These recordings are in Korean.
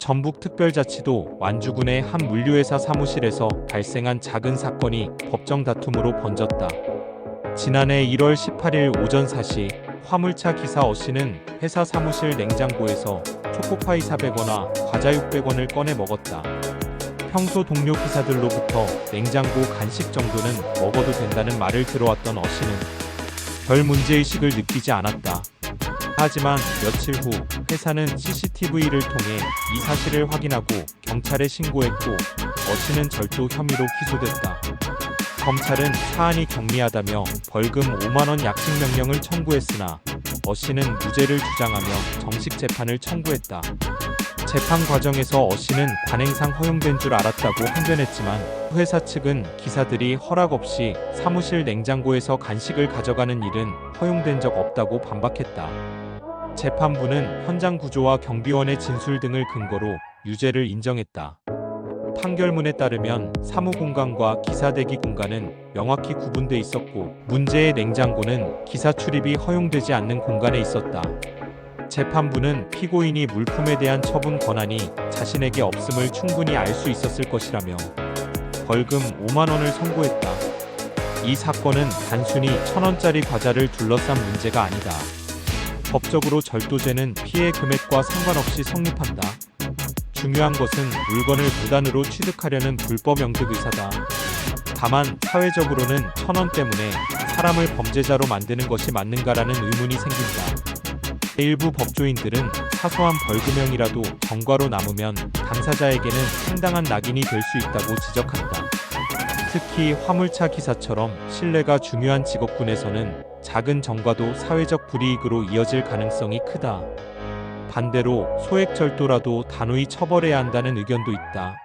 전북특별자치도 완주군의 한 물류회사 사무실에서 발생한 작은 사건이 법정 다툼으로 번졌다. 지난해 1월 18일 오전 4시 화물차 기사 어씨는 회사 사무실 냉장고에서 초코파이 400원과 과자 600원을 꺼내 먹었다. 평소 동료 기사들로부터 냉장고 간식 정도는 먹어도 된다는 말을 들어왔던 어씨는 별 문제의식을 느끼지 않았다. 하지만 며칠 후 회사는 CCTV를 통해 이 사실을 확인하고 경찰에 신고했고 어씨는 절도 혐의로 기소됐다. 검찰은 사안이 경미하다며 벌금 5만원 약식 명령을 청구했으나 어씨는 무죄를 주장하며 정식 재판을 청구했다. 재판 과정에서 어씨는 관행상 허용된 줄 알았다고 항변했지만 회사 측은 기사들이 허락 없이 사무실 냉장고에서 간식을 가져가는 일은 허용된 적 없다고 반박했다. 재판부는 현장 구조와 경비원의 진술 등을 근거로 유죄를 인정했다. 판결문에 따르면 사무공간과 기사 대기 공간은 명확히 구분돼 있었고 문제의 냉장고는 기사 출입이 허용되지 않는 공간에 있었다. 재판부는 피고인이 물품에 대한 처분 권한이 자신에게 없음을 충분히 알 수 있었을 것이라며 벌금 5만원을 선고했다. 이 사건은 단순히 1,000원짜리 과자를 둘러싼 문제가 아니다. 법적으로 절도죄는 피해 금액과 상관없이 성립한다. 중요한 것은 물건을 무단으로 취득하려는 불법 영득 의사다. 다만 사회적으로는 1,000원 때문에 사람을 범죄자로 만드는 것이 맞는가라는 의문이 생긴다. 일부 법조인들은 사소한 벌금형이라도 전과로 남으면 당사자에게는 상당한 낙인이 될 수 있다고 지적한다. 특히 화물차 기사처럼 신뢰가 중요한 직업군에서는 작은 전과도 사회적 불이익으로 이어질 가능성이 크다. 반대로 소액절도라도 단호히 처벌해야 한다는 의견도 있다.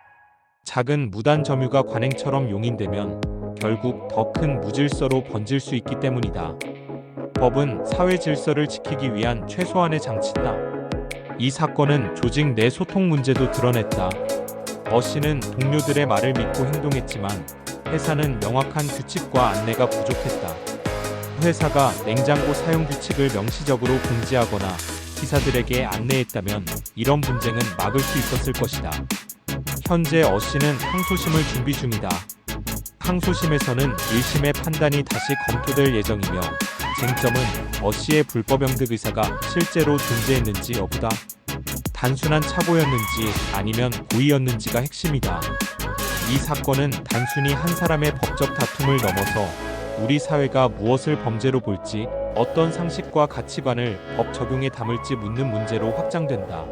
작은 무단 점유가 관행처럼 용인되면 결국 더 큰 무질서로 번질 수 있기 때문이다. 법은 사회 질서를 지키기 위한 최소한의 장치다. 이 사건은 조직 내 소통 문제도 드러냈다. 어씨는 동료들의 말을 믿고 행동했지만 회사는 명확한 규칙과 안내가 부족했다. 회사가 냉장고 사용 규칙을 명시적으로 공지하거나 기사들에게 안내했다면 이런 분쟁은 막을 수 있었을 것이다. 현재 어씨는 항소심을 준비 중이다. 항소심에서는 1심의 판단이 다시 검토될 예정이며 쟁점은 어씨의 불법 영득 의사가 실제로 존재했는지 여부다. 단순한 착오였는지 아니면 고의였는지가 핵심이다. 이 사건은 단순히 한 사람의 법적 다툼을 넘어서 우리 사회가 무엇을 범죄로 볼지, 어떤 상식과 가치관을 법 적용에 담을지 묻는 문제로 확장된다.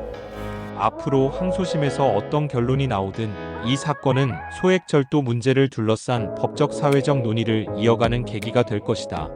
앞으로 항소심에서 어떤 결론이 나오든 이 사건은 소액절도 문제를 둘러싼 법적 사회적 논의를 이어가는 계기가 될 것이다.